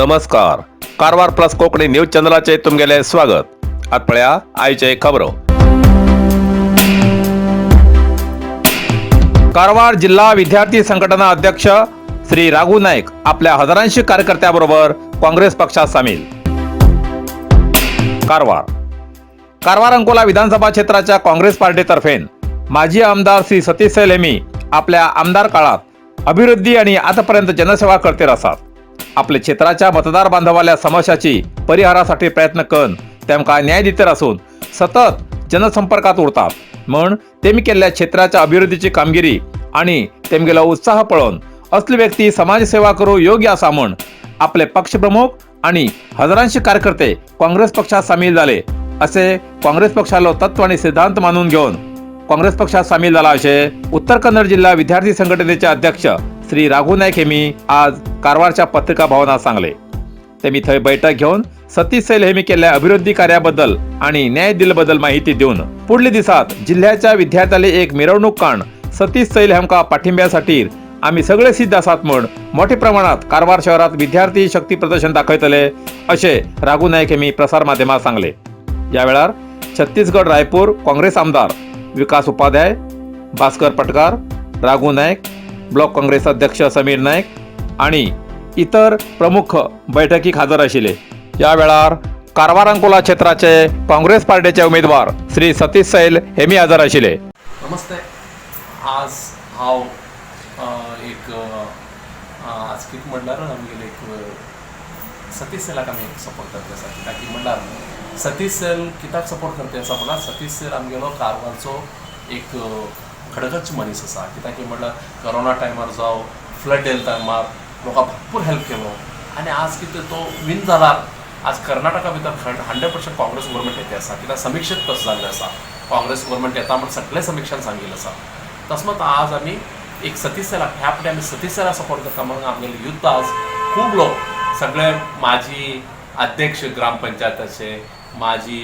नमस्कार. Karwar plus Konkani news चॅनलाचे तुमगेले स्वागत. आतपळ्या आयचे खबरो. कारवार जिल्हा विद्यार्थी संघटना अध्यक्ष श्री राघू नाईक आपल्या हजारांशी कार्यकर्त्याबरोबर काँग्रेस पक्षात सामील. कारवार अंकोला विधानसभा क्षेत्राच्या काँग्रेस पार्टीतर्फे माजी आमदार श्री सतीश सैल हेमी आपल्या आमदार काळात अभिवृद्धी आणि आतापर्यंत जनसेवा करते असतात. आपल्या क्षेत्राच्या मतदार बांधवाल्या समस्याची परिहारासाठी प्रयत्न करून तेमका न्याय दितर असून सतत जनसंपर्कात उरतात. म्हण तेमी केलेल्या क्षेत्राच्या अभिवृद्धीची कामगिरी आणि तेमगेलो उत्साह पळोवन असली व्यक्ती समाजसेवा करू योग्य असा म्हण आपले पक्षप्रमुख आणि हजारांशी कार्यकर्ते काँग्रेस पक्षात सामील झाले असे काँग्रेस पक्षालो तत्व आणि सिद्धांत मानून घेऊन काँग्रेस पक्षात सामील झाला असे उत्तर कन्नड जिल्हा विद्यार्थी संघटनेचे अध्यक्ष श्री राघू नाईक हेमी आज कारवारच्या पत्रिका भवनात सांगले. तेमी थंय बैठक घेऊन सतीश सैल हेमी केलेल्या अभिवृद्धी कार्याबद्दल आणि न्याय दिल्याबद्दल माहिती देऊन पुढल्या दिवसात जिल्ह्याच्या विद्यार्थ्याले एक मिरवणूक काढ सतीश सैल हेमका पाठिंब्यासाठी आम्ही सगळे सिद्ध आसात म्हण मोठ्या प्रमाणात कारवार शहरात विद्यार्थी शक्ती प्रदर्शन दाखयतले असे राघू नाईक हेमी प्रसार माध्यमात सांगले. या वेळार छत्तीसगड रायपूर काँग्रेस आमदार विकास उपाध्याय, भास्कर पटकार, राघू नाईक, ब्लॉक काँग्रेस अध्यक्ष समीर नाईक आणि इतर प्रमुख बैठकीक हजर आशिल्ले. या वेळार कारवार अंकोला क्षेत्राचे काँग्रेस पार्टीचे उमेदवार श्री सतीश सैल हेमी हजर आशिल्ले. नमस्ते. आज हांव आज कितें म्हणल्यार आमगेले एक सतीश सैलाक आमी सपोर्ट करता आसा. कित्याक की म्हणल्यार सतीश सैल कित्याक सपोर्ट करता आसा म्हणल्यार सतीश सैल आमगेलो कारवारचो एक खडगच मनीस आसा. कित्याक की म्हणल्यार कोरोना टायमार जावं फ्लड येयल्या टायमार लोकांक भरपूर हेल्प केलो आनी आज कितें तो विन जाल्यार आज कर्नाटका भितर 100% काँग्रेस गव्हर्मेंट येते आसा. कित्याक समीक्षेत तसं जाल्लें आसा. काँग्रेस गव्हर्मेंट येता म्हण सगळे समीक्षान सांगिल्लें आसा. तसमत आज आमी एक सतीश सैलाक ह्या फावटी आमी सतीश सैलाक सपोर्ट करता म्हणून आमगेले युथ आज खूब लोक सगळे माजी अध्यक्ष ग्रामपंचायताचे, माजी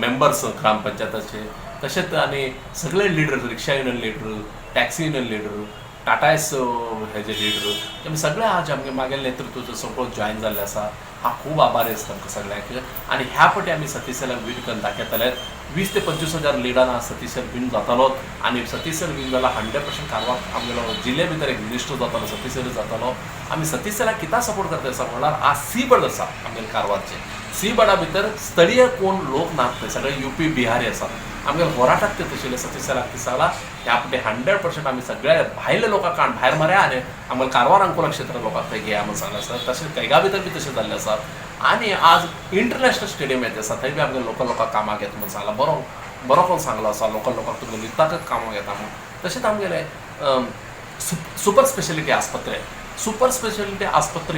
मेंबर्स ग्रामपंचायताचे, तशेंच आनी सगळे leader, rickshaw union leader, taxi union leader, टाटायस हेजे लिडर, तेमी सगळे आज आमगे मागेले नेतृत्वाचो सगळो जॉयन जाल्ले आसा. हांव खूब आभारी आसा तांकां सगळ्यांक. आनी ह्या फावटी आमी सतीश सैलाक विन करून दाखयतले. 20 ते 25 हजार लिडान आज सतीश सैल विन जातालो आनी सतीश सैल विन जाल्यार 100% कारवार आमगेलो जिल्ले भितर एक मिनिस्टर जातालो सतीश सैल जातालो. आमी सतीश सैलाक कित्याक सपोर्ट करता आसा म्हणल्यार आज सी बर्ड आसा आमगेले कारवारचे. सी बर्डा भितर स्थळीय कोण लोक नात, ते सगळे यूपी बिहारी आसात. आमगेले होराटाक ते तशिल्ले सतीश सैलाक दिसला ह्या फावटी 100% आमी सगळे भायले लोकांक काण भायर मारया आनी आमगेले कारवार अंकोला क्षेत्र लोकांक थंय घेया म्हणून सांगलें आसा. तशेंच कैगा भितर बी तशें जाल्लें आसा. आनी आज इंटरनॅशनल स्टेडियम येते आसा थंय बी आमगे लोकल लोकांक कामाक येता म्हणून सांगला. बरो कोण सांगलो आसा लोकल लोकांक तुमगे लिताकच कामाक येता म्हणून. तशेंच आमगेले सुपर स्पेशलिटी आस्पत्रे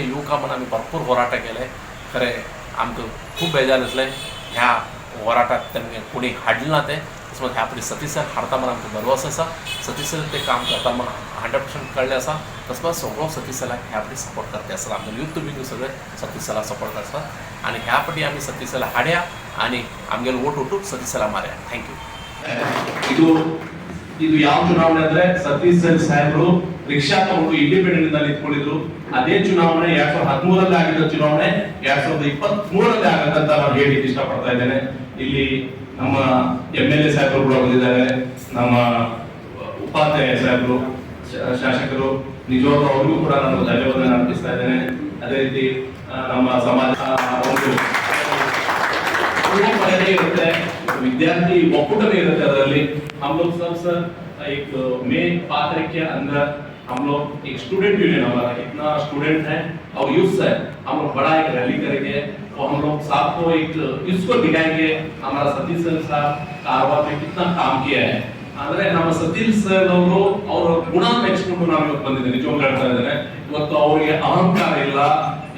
येवका म्हणून आमी भरपूर होराटा केले. खरें आमकां खूब बेजार जातलें ह्या होराटाक तेमगे कोणी हाडलें ना तें. तसमत ह्या फावटी सतीश सैल हाडटा म्हणून आमकां भरवस आसा. सतीश सैल तें काम करता म्हणून 100% कळ्ळें आसा. तसमत सगळो सतीश सैलाक ह्या फावटी सपोर्ट करता आसता. आमगे यूथ बी सगळे सतीश सैलाक सपोर्ट करता आनी ह्या फावटी आमी सतीश सैलाक हाडया आनी आमगेलो वोट उठून सतीश सैलाक मारया. थँक्यू. ಇದು ಯಾವ ಚುನಾವಣೆ ಅಂದ್ರೆ ಸತೀಶ್ ಸೈಲ್ ಸಾಹೇಬರು ರಿಕ್ಷಾ ತಗೊಂಡು ಇಂಡಿಪೆಂಡೆಂಟ್ ಇಂದ ನಿಂತ್ಕೊಂಡಿದ್ರು. ಅದೇ ಚುನಾವಣೆ 2013 ಆಗಿದ್ದ ಚುನಾವಣೆ 2023 ಆಗತ್ತಂತ ನಾನು ಹೇಳಿ ಇಷ್ಟಪಡ್ತಾ ಇದ್ದೇನೆ. ಇಲ್ಲಿ ನಮ್ಮ MLA ಸಾಹೇಬರು ಕೂಡ ಬಂದಿದ್ದಾರೆ, ನಮ್ಮ ಉಪಾಧ್ಯಾಯ ಸಾಹೇಬರು, ಶಾಸಕರು, ನಿಜವಾಗ್ಲೂ ಅವರಿಗೂ ಕೂಡ ನಾನು ಧನ್ಯವಾದ ಅರ್ಪಿಸ್ತಾ ಇದ್ದೇನೆ. ಅದೇ ರೀತಿ ನಮ್ಮ ಸಮಾಜ ಒಂದು ಇರುತ್ತೆ, विद्यार्थी ಒಕ್ಕೂಟವೇ ಇರುತ್ತೆ. ಅದರಲ್ಲಿ हम लोग सब एक मेन पात्र के अंदर हम लोग एक स्टूडेंट यूनियन, हमारा इतना स्टूडेंट है और यूथ है, हम लोग बड़ा एक रैली करेंगे और हम लोग सबको एक इसको दिखाएंगे हमारा सतीश सैल साहब कारवार में कितना काम किया है. ಅಂದ್ರೆ ನಮ್ಮ ಸತೀಶ್ ಸರ್ ಅವರ ಗುಣ ಮೆಚ್ಚಿಕೊಂಡು ನಾವು ಇವತ್ತು ಬಂದಿದ್ದೇವೆ. ನಿಜವಾಗ್ಲೂ ಹೇಳ್ತಾ ಇದ್ದೇನೆ, ಇವತ್ತು ಅವರಿಗೆ ಅಹಂಕಾರ ಇಲ್ಲ,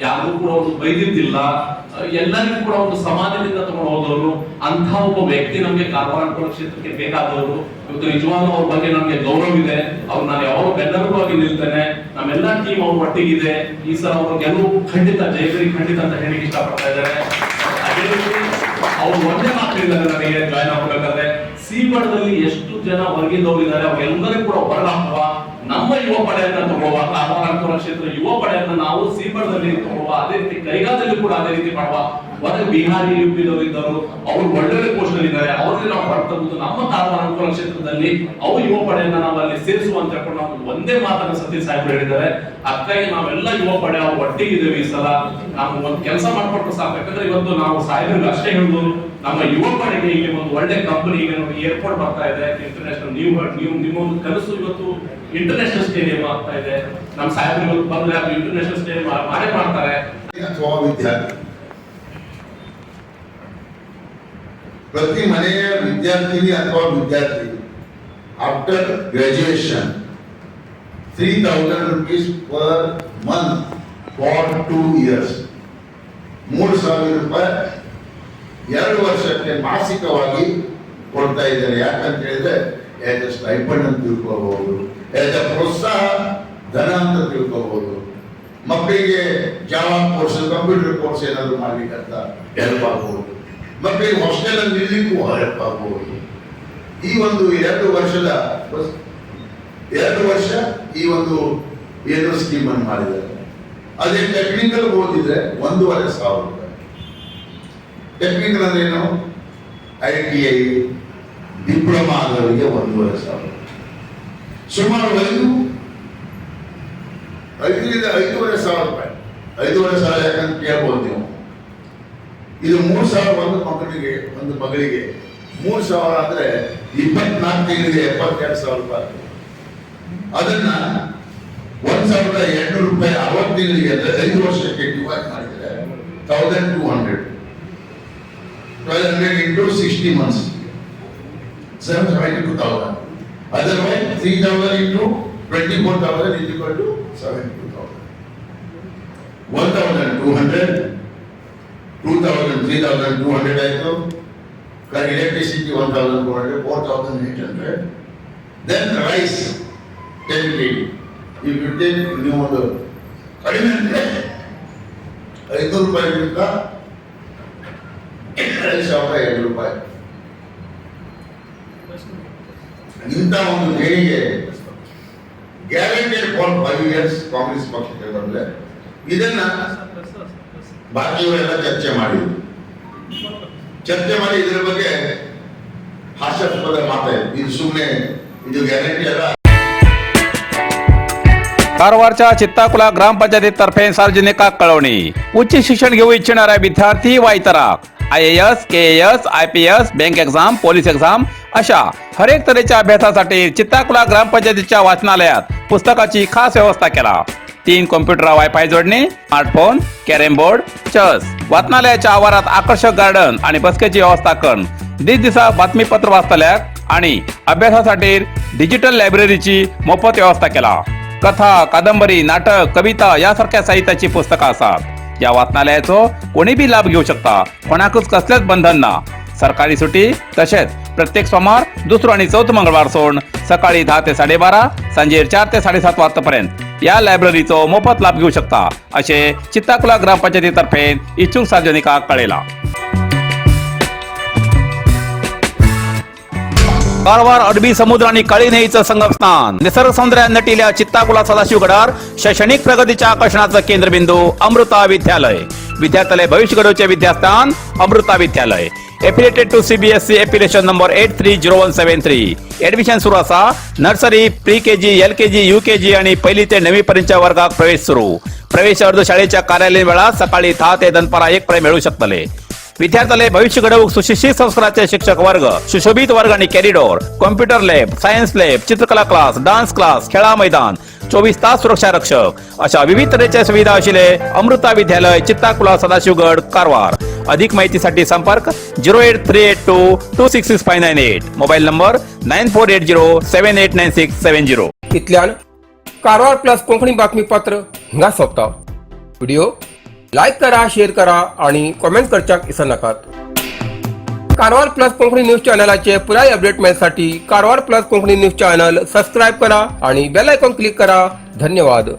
ಯಾರಿಗೂ ಕೂಡ ಒಂದು ಬೈದಿದ್ದಿಲ್ಲ, ಎಲ್ಲರಿಗೂ ಕೂಡ ಒಂದು ಸಮಾಜದಿಂದ ತಗೊಂಡು ಹೋದವರು. ಅಂಥ ಒಬ್ಬ ವ್ಯಕ್ತಿ ನಮಗೆ कारवार ಅಂಕೋಲ ಕ್ಷೇತ್ರಕ್ಕೆ ಬೇಕಾದವರು. ಇವತ್ತು ನಿಜವಾಗ್ಲೂ ಅವ್ರ ಬಗ್ಗೆ ನಮಗೆ ಗೌರವ ಇದೆ. ಅವ್ರು ನಾನು ಯಾವಾಗ ಬೆನ್ನೆಲುಬಾಗಿ ನಿಲ್ತೇನೆ. ನಮ್ಮೆಲ್ಲ ಟೀಮ್ ಅವ್ರ ಒಟ್ಟಿಗಿದೆ. ಈ ಸಲ ಅವರ ಗೆಲುವು ಖಂಡಿತ, ಜಯಶ್ರೀ ಖಂಡಿತ ಅಂತ ಹೇಳಿ ಇಷ್ಟಪಡ್ತಾ ಇದ್ದಾರೆ. ಅದೇ ರೀತಿ ಅವ್ರು ಒಂದೇ ಮಾತು ಹೇಳಿದ್ದಾರೆ ನನಗೆ ಜಾಯ್ನ್ ಆಗ್ಬೇಕಾದ್ರೆ ಸೀಬಡದಲ್ಲಿ ಎಷ್ಟು ಜನ ಹೊರಗಿದ್ದವರಿದ್ದಾರೆ ಅವರೆಲ್ಲರಿಗೂ ಕೂಡ ಹೊರಗಾಕುವ ನಮ್ಮ ಯುವ ಪಡೆಯನ್ನ ತಗೊಳ್ಳುವ ಕಾರ್ವಾರ ಕ್ಷೇತ್ರ ಯುವ ಪಡೆಯನ್ನ ನಾವು ಸೀಬಡದಲ್ಲಿ ತಗೊಳ್ಳುವ, ಅದೇ ರೀತಿ ಕೈಗಾದಲ್ಲಿ ಕೂಡ ಅದೇ ರೀತಿ ಮಾಡುವ. ಹೊರಗೆ ಬಿಹಾರಿ ಯುಪಿದವರು ಇದ್ದರು, ಅವರು ಒಳ್ಳೊಳ್ಳೆ ಪೋಸ್ಟ್ ಅಲ್ಲಿ ಇದ್ದಾರೆ, ಅವ್ರಿಗೆ ನಾವು ಹೊರತಂದು ನಮ್ಮ ಕಾರ್ವಾರ ಅನುಕೂಲ ಕ್ಷೇತ್ರದಲ್ಲಿ ಅವ್ರ ಯುವ ಪಡೆಯನ್ನ ನಾವು ಅಲ್ಲಿ ಸೇರಿಸುವ ಅಂತ ಹೇಳ್ಕೊಂಡು ನಾವು ಒಂದೇ ಮಾತನ್ನ ಸತೀಶ್ ಸಾಹೇಬ್ರು ಹೇಳಿದ್ದಾರೆ. ಅದಕ್ಕಾಗಿ ನಾವೆಲ್ಲ ಯುವ ಪಡೆ ಅವ್ರು ಒಟ್ಟಿಗಿದ್ದೇವೆ. ಈ ಸಲ ನಾವು ಒಂದು ಕೆಲಸ ಮಾಡ್ಕೊಟ್ಟು ಸಾಕು. ಯಾಕಂದ್ರೆ ಇವತ್ತು ನಾವು ಸಾಹೇಬ್ರಿಗೆ ಅಷ್ಟೇ ಹೇಳ್ಬೋದು, ನಮ್ಮ ಯುವ ಪಡೆಗೆ ಇಲ್ಲಿ ಒಂದು ಒಳ್ಳೆ ಕಂಪನಿ ಈಗ ನೋಡಿ ಏರ್ಪೋರ್ಟ್ ಬರ್ತಾ ಇದೆ, ಇಂಟರ್ನ್ಯಾಷನಲ್ ನೀವು ನಿಮ್ಮ ಒಂದು ಕನಸು ಇವತ್ತು ಇಂಟರ್ನ್ಯಾಷನಲ್ ಸ್ಟೇಡಿಯಂ ಆಗ್ತಾ ಇದೆ. ನಮ್ಮ ಸಾಹೇಬ್ರು ಇವತ್ತು ಬಂದ್ರೆ ಅದು ಇಂಟರ್ನ್ಯಾಷನಲ್ ಸ್ಟೇಡಿಯಂ ಮಾಡೇ ಮಾಡ್ತಾರೆ. ಅಥವಾ ವಿದ್ಯಾರ್ಥಿ ಪ್ರತಿ ಮನೆಯ ವಿದ್ಯಾರ್ಥಿನಿ ಅಥವಾ ವಿದ್ಯಾರ್ಥಿ after graduation 3000 rupees per month for 2 years. 3000 ರೂಪಾಯಿ 2 ವರ್ಷಕ್ಕೆ ಮಾಸಿಕವಾಗಿ ಕೊಡ್ತಾ ಇದ್ದಾರೆ. ಯಾಕಂತ ಹೇಳಿದ್ರೆ ಆಸ್ ಎ ಸ್ಟೈಪಂಡ್ ಅಂತ ತಿಳ್ಕೋಬಹುದು, ಆಸ್ ಎ ಪ್ರೋತ್ಸಾಹ ಧನ ಅಂತ ತಿಳ್ಕೋಬಹುದು. ಮಕ್ಕಳಿಗೆ ಜಾವಾ ಕೋರ್ಸ್, ಕಂಪ್ಯೂಟರ್ ಕೋರ್ಸ್ ಏನಾದ್ರು ಮಾಡ್ಲಿಕ್ಕೆ ಅಂತ ಹೆಲ್ಪ್ ಆಗಬಹುದು. ಮಕ್ಕಳಿಗೆ ಹಾಸ್ಟೆಲ್ ಅಲ್ಲಿ ಇರ್ಲಿಕ್ಕೂ ಹೆಲ್ಪ್ ಆಗಬಹುದು. ಈ ಒಂದು 2 ವರ್ಷದ 2 ವರ್ಷ ಈ ಒಂದು ಏನು ಸ್ಕೀಮ್ ಅನ್ನು ಮಾಡಿದ್ದಾರೆ. ಅದೇ ಟೆಕ್ನಿಕಲ್ ಓದಿದ್ರೆ 1,500 ರೂಪಾಯಿ. ಟೆಕ್ನಿಕಲ್ ಅಂದ್ರೆ ಏನು? ITI ಡಿಪ್ಲೊಮಾ ಆದವರಿಗೆ 1,500. ಸುಮಾರು 5,500 ರೂಪಾಯಿ. 5,500 ಯಾಕಂತ ಕೇಳ್ಬೋದು ನೀವು. ಇದು 3,000 ಒಂದು ಮಗಳಿಗೆ 3,000 ಅಂದ್ರೆ 24 ತಿಂಗಳಿಗೆ 72,000 ರೂಪಾಯಿ. ಅದನ್ನ 1,200 ರೂಪಾಯಿ 60 ತಿಂಗಳಿಗೆ ಅಂದ್ರೆ 5 ವರ್ಷಕ್ಕೆ ಡಿವೈಡ್ ಮಾಡಿದ್ರೆ 1,200. 1,200 into 60 months 72,000. Otherwise 3,000 into 24,000 is equal to 72,000. 1,200, 2,000, 3,200 ಆಯ್ತು. Electricity 1,400, 4,800. Then rice 10 kg. If you take ನೀವು ಒಂದು ಕಡಿಮೆ ಅಂದ್ರೆ 500 ರೂಪಾಯಿಗಿಂತ 2,200 ರೂಪಾಯಿ. ಇಂಥ ಒಂದು ದೇಣಿಗೆ ಗ್ಯಾರಂಟೆಡ್ ಫಾರ್ 5 years ಕಾಂಗ್ರೆಸ್ ಪಕ್ಷಕ್ಕೆ ಬಂದ್ರೆ ಇದನ್ನ ಬಾಕಿಯವರೆಲ್ಲ ಚರ್ಚೆ ಮಾಡಿ ಇದರ ಬಗ್ಗೆ ಹಾಸ್ಯಾಸ್ಪದ ಮಾತಾಡಿ ಇದು ಸುಮ್ಮನೆ ಇದು ಗ್ಯಾರಂಟಿ ಅಲ್ಲ. कारवारच्या चित्ताकुला ग्रामपंचायतीतर्फे सार्वजनिक कळवणी. उच्च शिक्षण घेऊ इच्छिणाऱ्या विद्यार्थी व इतरांक IAS, KAS, IPS, bank exam, police exam अशा हरेक तऱ्हेच्या अभ्यासासाठी चित्ताकुला ग्रामपंचायतीच्या वाचनालयात पुस्तकाची खास व्यवस्था केला. 3 कॉम्प्युटर, वायफाय जोडणी, स्मार्टफोन, कॅरम बोर्ड, चेस. वाचनालयाच्या आवारात आकर्षक गार्डन आणि बसकेची व्यवस्था करून दिसा बातमीपत्र वाचतल्याक आणि अभ्यासासाठी डिजिटल लायब्ररीची मोफत व्यवस्था केला. कथा, कादंबरी, नाटक, कविता यासारख्या साहित्याची पुस्तकं असतात. या वाचनालयाचो कोणी बी लाभ घेऊ शकता. कोणाकच कसलेच बंधन ना. सरकारी सुटी तसेच प्रत्येक सोमवार, दुसरो आणि चौथं मंगळवार सोडून सकाळी 10 ते 12:30, सांजे 4 ते 7:30 वाजतापर्यंत या लायब्ररीचो मोफत लाभ घेऊ शकता असे चित्ताकुला ग्रामपंचायतीतर्फे इच्छुक सार्वजनिकांक कळयला. कारवार, अरबी समुद्र आणि काळी नदीचं संगम स्नान. निसर्ग सौंदर्याने नटिल्या चित्ताकुला सदाशिवगडावर शैक्षणिक प्रगतीच्या आकर्षणाचं केंद्रबिंदू अमृता विद्यालय. विद्यार्थ्यालय भविष्य घडवचे विद्यास्थान Amrita Vidyalaya. Affiliated to CBSE affiliation number 830173. Admission सुरू असा. Nursery, pre KG, LKG, UKG आणि 1ली ते 9वी पर्यंतच्या वर्गात प्रवेश सुरू. प्रवेश अर्ज शाळेच्या कार्यालयीन वेळा सकाळी 10 ते दनपारा 1 पर्यंत मिळू शकतले. विद्यार्थ्यालय भविष्य घडवूक सुशिक्षित संस्काराचे शिक्षक वर्ग, सुशोभित वर्ग आणि corridor, computer lab, science lab, चित्रकला क्लास, डान्स क्लास, खेळा मैदान, 24 तास सुरक्षा रक्षक अशा विविध तऱ्हेच्या सुविधा असलेले अमृता विद्यालय चित्ताकुला सदाशिवगड कारवार. अधिक माहितीसाठी संपर्क 08382266598. Mobile number 9480789670. इतल्यान कारवार प्लस कोंकणी बातमीपत्र हिंगा सोंपता. व्हिडिओ लाईक करा, शेअर करा आणि कमेंट करच्याक विसरू नकात. कारवार प्लस कोंकणी न्यूज चॅनलाचे पुराय अपडेट मिळण्यासाठी Karwar plus Konkani news channel subscribe करा आणि बेल आयकॉन क्लिक करा. धन्यवाद.